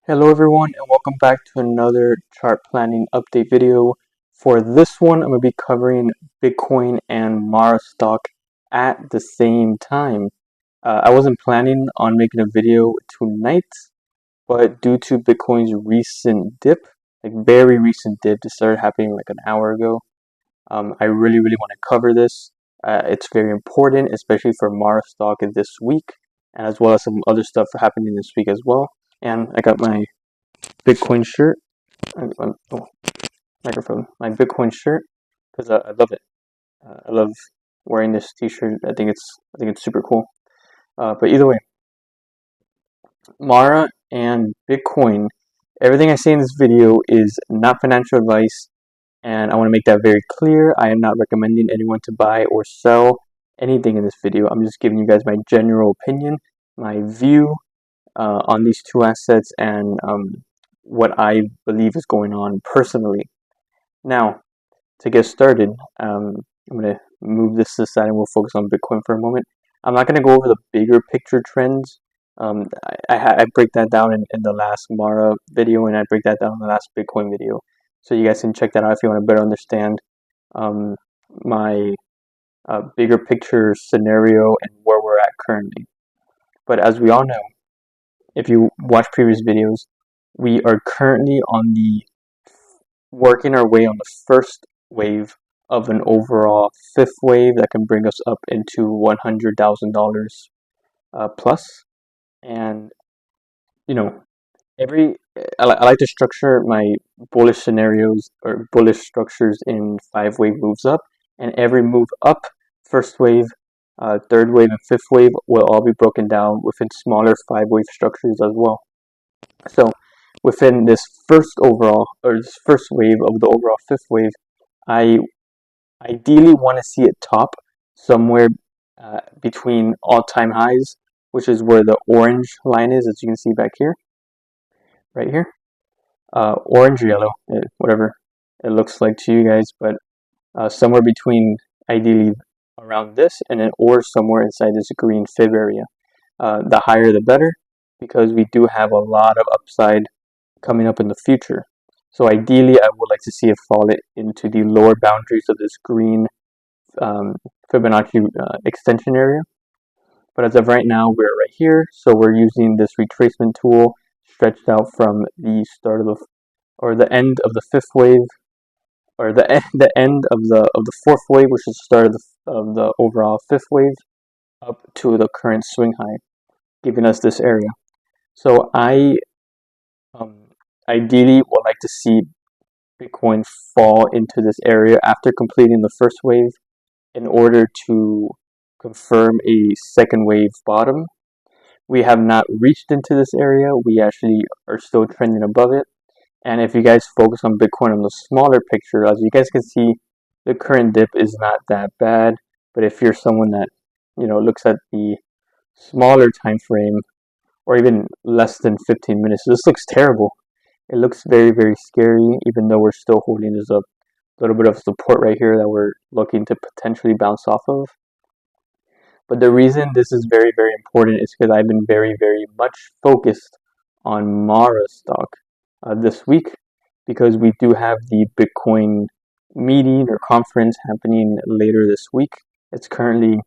Hello everyone and welcome back to another chart planning update video. For this one, I'm going to be covering Bitcoin and Mara stock at the same time. I wasn't planning on making a video tonight, but due to Bitcoin's recent dip, like very recent dip, it started happening like an hour ago. I really want to cover this. It's very important, especially for Mara stock this week, and as well as some other stuff happening this week as well. And I got my Bitcoin shirt. Oh, microphone. My Bitcoin shirt because I love it. I love wearing this T-shirt. I think it's super cool. But either way, Mara and Bitcoin. Everything I say in this video is not financial advice, and I want to make that very clear. I am not recommending anyone to buy or sell anything in this video. I'm just giving you guys my general opinion, my view on these two assets, and what I believe is going on personally. Now, to get started, I'm going to move this to the side and we'll focus on Bitcoin for a moment. I'm not going to go over the bigger picture trends. I break that down in the last Mara video, and I break that down in the last Bitcoin video. So you guys can check that out if you want to better understand my bigger picture scenario and where we're at currently. But as we all know, if you watch previous videos, we are currently on the working our way on the first wave of an overall fifth wave that can bring us up into $100,000 plus. And you know, I like to structure my bullish scenarios or bullish structures in 5 wave moves up, and every move up, first wave, third wave, and fifth wave will all be broken down within smaller 5 wave structures as well. So within this first wave of the overall fifth wave, I ideally want to see it top somewhere between all-time highs, which is where the orange line is, as you can see back here, right here. Orange or yellow, whatever it looks like to you guys, but somewhere between, ideally around this, and then or somewhere inside this green fib area. The higher the better, because we do have a lot of upside coming up in the future. So ideally, I would like to see it fall into the lower boundaries of this green Fibonacci extension area. But as of right now, we're right here. So we're using this retracement tool stretched out from the start of the end of the fifth wave, or the end of the fourth wave, which is the start of the overall fifth wave, up to the current swing high, giving us this area. So I ideally would like to see Bitcoin fall into this area after completing the first wave in order to confirm a second wave bottom. We have not reached into this area. We actually are still trending above it. And if you guys focus on Bitcoin on the smaller picture, as you guys can see, the current dip is not that bad. But if you're someone that, looks at the smaller time frame, or even less than 15 minutes, this looks terrible. It looks very scary, even though we're still holding this up. A little bit of support right here that we're looking to potentially bounce off of. But the reason this is very important is because I've been very much focused on Mara stock this week, because we do have the Bitcoin meeting or conference happening later this week. It's currently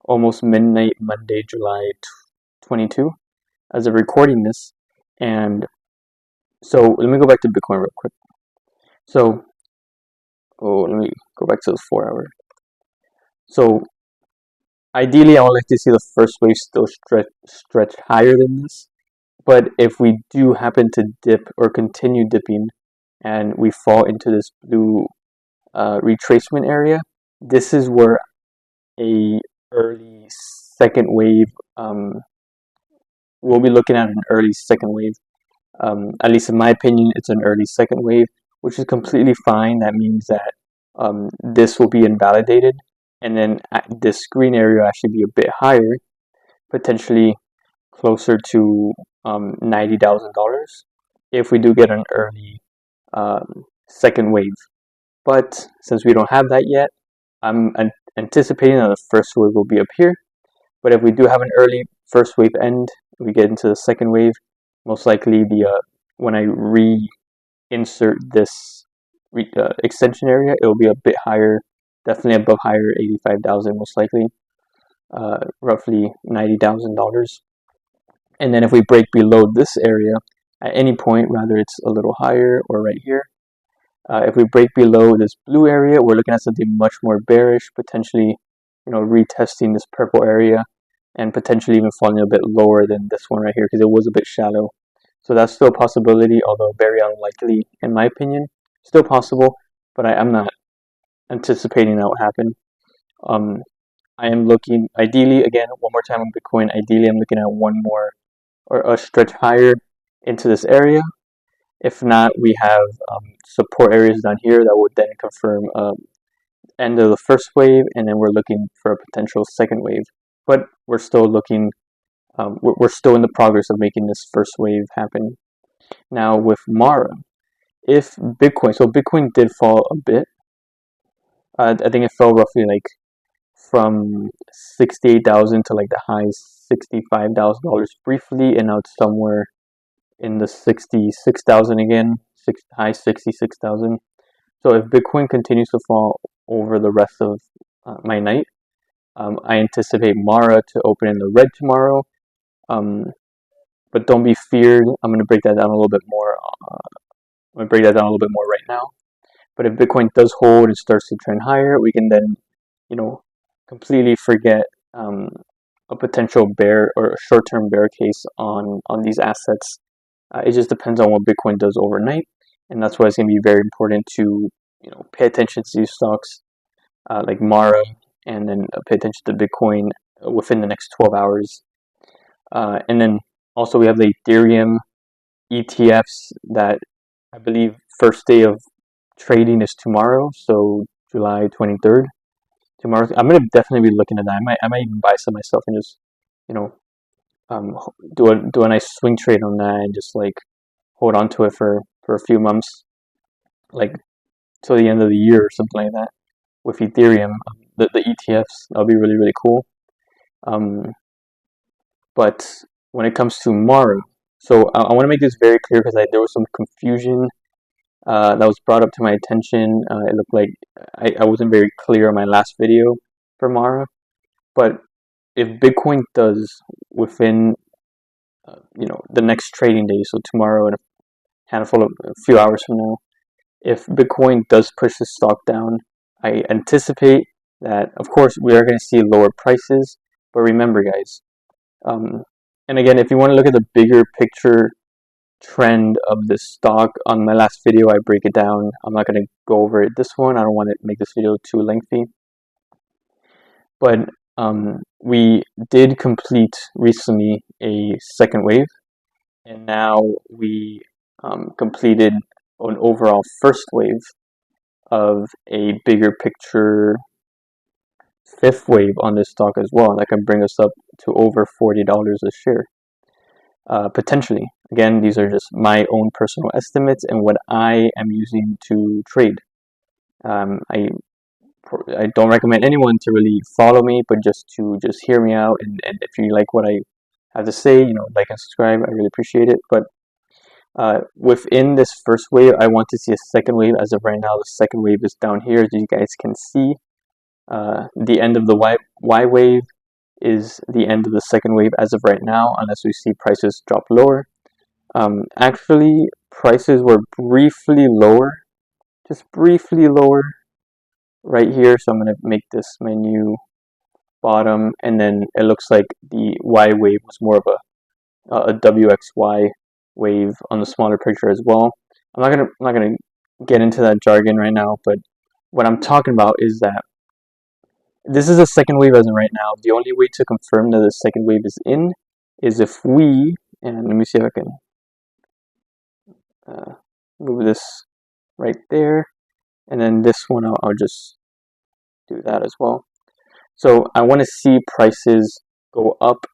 almost midnight Monday, July 22 as of recording this. And so let me go back to Bitcoin real quick. So let me go back to the 4 hour. So ideally, I would like to see the first wave still stretch higher than this. But if we do happen to dip or continue dipping and we fall into this blue retracement area, this is where a early second wave, we'll be looking at an early second wave. At least in my opinion, it's an early second wave, which is completely fine. That means that this will be invalidated, and then this green area will actually be a bit higher, potentially closer to $90,000 if we do get an early second wave. But since we don't have that yet, I'm anticipating that the first wave will be up here. But if we do have an early first wave end, we get into the second wave, most likely when I reinsert this extension area, it will be a bit higher, definitely above higher 85,000 most likely, roughly $90,000. And then if we break below this area at any point, rather it's a little higher or right here, if we break below this blue area, we're looking at something much more bearish, potentially, retesting this purple area and potentially even falling a bit lower than this one right here because it was a bit shallow. So that's still a possibility, although very unlikely in my opinion. Still possible, but I'm not anticipating that will happen. I am looking, ideally, again, one more time on Bitcoin, ideally I'm looking at one more or a stretch higher into this area. If not, we have support areas down here that would then confirm end of the first wave, and then we're looking for a potential second wave. But we're still looking, we're still in the progress of making this first wave happen. Now with Mara, if Bitcoin, so Bitcoin did fall a bit. I think it fell roughly like from 68,000 to like the high $65,000 briefly, and now it's somewhere in the 66,000 again, high 66,000. So if Bitcoin continues to fall over the rest of my night, I anticipate Mara to open in the red tomorrow. But don't be feared. I'm going to break that down a little bit more. Right now. But if Bitcoin does hold and starts to trend higher, we can then, completely forget a potential bear or a short-term bear case on these assets. It just depends on what Bitcoin does overnight, and that's why it's going to be very important to pay attention to these stocks like Mara, and then pay attention to Bitcoin within the next 12 hours. And then also we have the Ethereum ETFs that I believe first day of trading is tomorrow, so July 23rd. Tomorrow, I'm gonna definitely be looking at that. I might even buy some myself and just do a nice swing trade on that and just like hold on to it for a few months, like till the end of the year or something like that. With Ethereum, the ETFs, that'll be really, really cool. But when it comes to Mara, so I want to make this very clear because there was some confusion that was brought up to my attention. It looked like I wasn't very clear in my last video for Mara. But if Bitcoin does within the next trading day, so tomorrow and a few hours from now, if Bitcoin does push the stock down, I anticipate that, of course, we are going to see lower prices. But remember, guys, and again, if you want to look at the bigger picture trend of this stock, on my last video I break it down. I'm not going to go over it this one. I don't want to make this video too lengthy. But we did complete recently a second wave, and now we completed an overall first wave of a bigger picture fifth wave on this stock as well. That can bring us up to over $40 a share, potentially. Again, these are just my own personal estimates and what I am using to trade. I don't recommend anyone to really follow me, but just hear me out. And if you like what I have to say, like and subscribe. I really appreciate it. But within this first wave, I want to see a second wave. As of right now, the second wave is down here, as you guys can see. The end of the Y wave is the end of the second wave as of right now, unless we see prices drop lower. Actually, prices were briefly lower, just briefly lower right here. So I'm going to make this my new bottom, and then it looks like the Y wave was more of a WXY wave on the smaller picture as well. I'm not gonna get into that jargon right now, but what I'm talking about is that this is a second wave as of right now. The only way to confirm that the second wave is in is if we, and let me see if I can move this right there, and then this one I'll just do that as well. So I want to see prices go up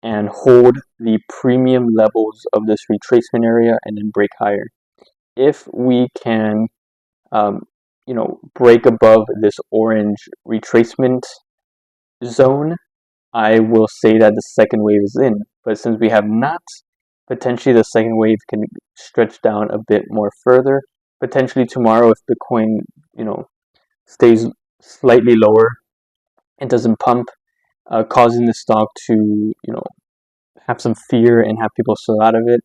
and hold the premium levels of this retracement area and then break higher. If we can, break above this orange retracement zone, I will say that the second wave is in. But since we have not, Potentially the second wave can stretch down a bit more further. Potentially tomorrow, if Bitcoin, stays slightly lower and doesn't pump, causing the stock to, have some fear and have people sell out of it.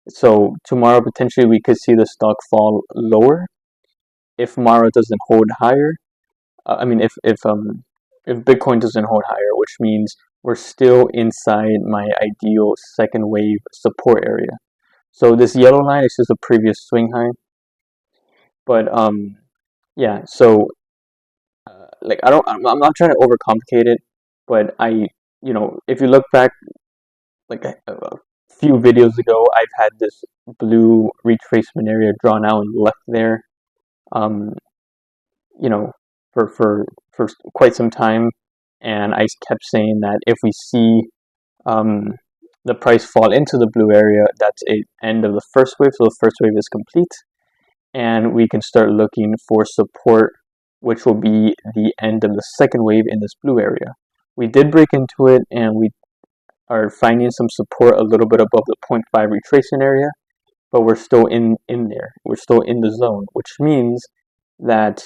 So tomorrow, potentially, we could see the stock fall lower if Mara doesn't hold higher. I mean, if Bitcoin doesn't hold higher, which means we're still inside my ideal second wave support area. So this yellow line is just a previous swing high, but yeah. So like I'm not trying to overcomplicate it, but if you look back like a few videos ago, I've had this blue retracement area drawn out and left there. Um, you know, for quite some time, and I kept saying that if we see um, the price fall into the blue area, that's a end of the first wave. So the first wave is complete, and we can start looking for support, which will be the end of the second wave in this blue area. We did break into it, and we are finding some support a little bit above the 0.5 retracement area, but we're still in there. We're still in the zone, which means that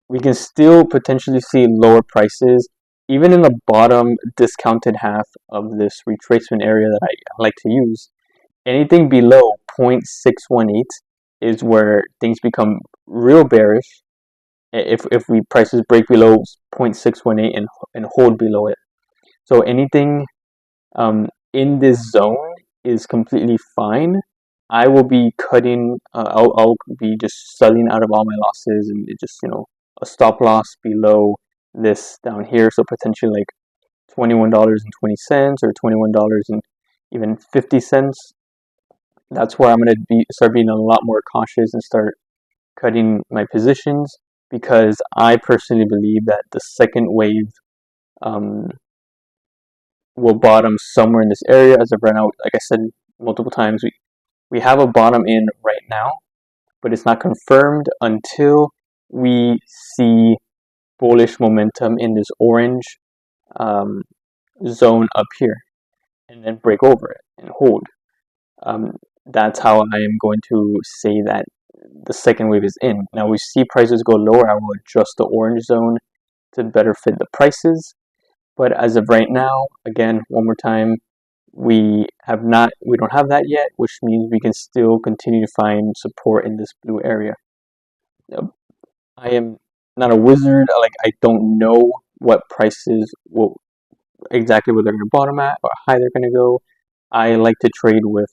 we can still potentially see lower prices even in the bottom discounted half of this retracement area that I like to use. Anything below 0.618 is where things become real bearish if we prices break below 0.618 and hold below it. So anything in this zone is completely fine. I will be cutting, I'll be just selling out of all my losses, and it just, a stop loss below this down here. So potentially like $21.20 or $21 and even 50 cents. That's where I'm going to start being a lot more cautious and start cutting my positions, because I personally believe that the second wave um, will bottom somewhere in this area. As of right now, like I said multiple times, we have a bottom in right now, but it's not confirmed until we see bullish momentum in this orange zone up here, and then break over it and hold. That's how I am going to say that the second wave is in. Now we see prices go lower, I will adjust the orange zone to better fit the prices. But as of right now, again, one more time, we don't have that yet, which means we can still continue to find support in this blue area. I am not a wizard. I don't know what prices will exactly where they're going to bottom at or how high they're going to go. I like to trade with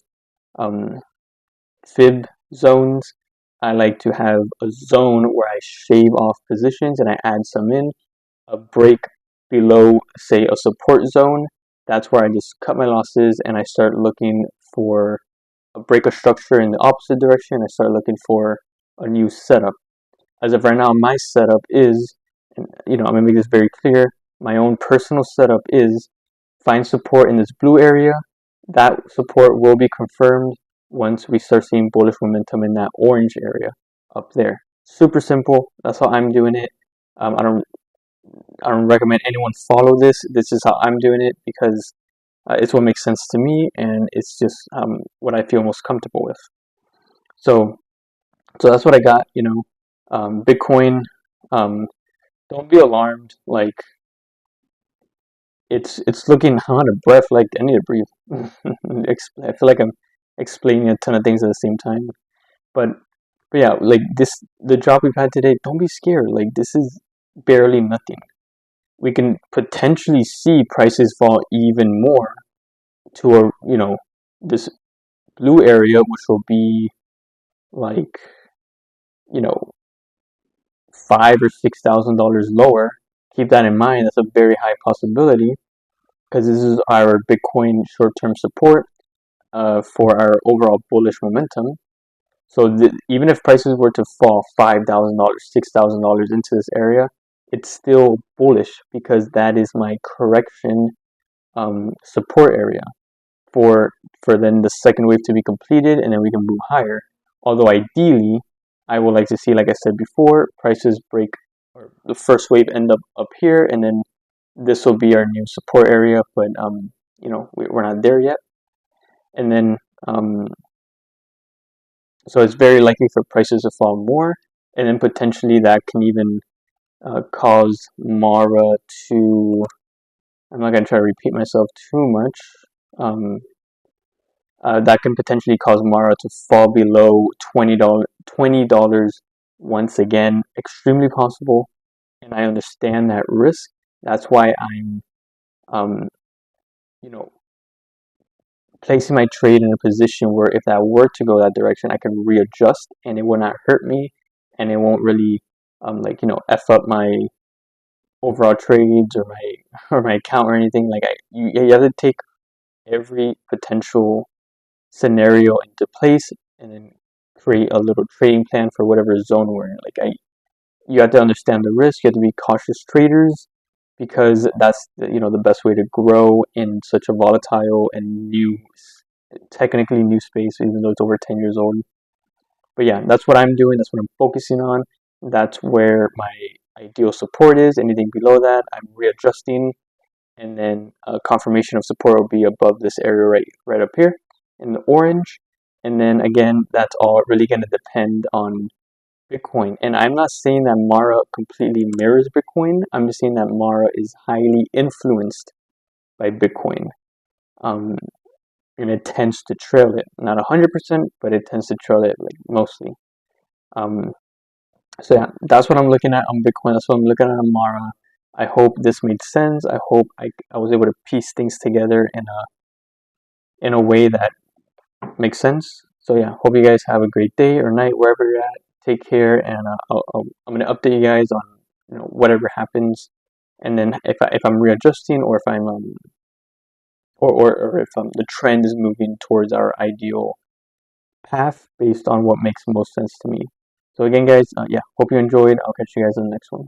fib zones. I like to have a zone where I shave off positions and I add some in. A break below, say, a support zone, that's where I just cut my losses and I start looking for a break of structure in the opposite direction. I start looking for a new setup. As of right now, my setup is, and I'm going to make this very clear, my own personal setup is find support in this blue area. That support will be confirmed once we start seeing bullish momentum in that orange area up there. Super simple. That's how I'm doing it. I don't recommend anyone follow this. This is how I'm doing it, because it's what makes sense to me, and it's just what I feel most comfortable with. So that's what I got. Bitcoin. Don't be alarmed. Like it's looking out of breath. Like I need to breathe. I feel like I'm explaining a ton of things at the same time. But yeah, like the drop we've had today. Don't be scared. Like this is barely nothing. We can potentially see prices fall even more to this blue area, which will be like $5,000 or $6,000 lower. Keep that in mind. That's a very high possibility, because this is our Bitcoin short-term support for our overall bullish momentum. So even if prices were to fall $5,000, $6,000 into this area, it's still bullish, because that is my correction support area for then the second wave to be completed, and then we can move higher. Although ideally, I would like to see, like I said before, prices break, or the first wave end up here, and then this will be our new support area. But we're not there yet. and then so it's very likely for prices to fall more, and then potentially that can even cause Mara to. I'm not going to try to repeat myself too much. That can potentially cause Mara to fall below $20 once again. Extremely possible, and I understand that risk. That's why I'm, um, you know, placing my trade in a position where if that were to go that direction, I can readjust and it will not hurt me, and it won't really, f up my overall trades or my account or anything. Like you have to take every potential scenario into place and then create a little trading plan for whatever zone we're in. You have to understand the risk. You have to be cautious traders because that's the best way to grow in such a volatile and technically new space, even though it's over 10 years old. But yeah, that's what I'm doing. That's what I'm focusing on. That's where my ideal support is. Anything below that, I'm readjusting, and then confirmation of support will be above this area right up here in the orange. And then again, that's all really going to depend on Bitcoin. And I'm not saying that Mara completely mirrors Bitcoin. I'm just saying that Mara is highly influenced by Bitcoin. And it tends to trail it. Not 100%, but it tends to trail it mostly. So yeah, that's what I'm looking at on Bitcoin. That's what I'm looking at on Mara. I hope this made sense. I hope I was able to piece things together in a way that makes sense. So yeah, hope you guys have a great day or night wherever you're at. Take care, and I'm gonna update you guys on whatever happens, and then if I'm readjusting or if I'm or if the trend is moving towards our ideal path based on what makes most sense to me. So again, guys, yeah, hope you enjoyed. I'll catch you guys in the next one.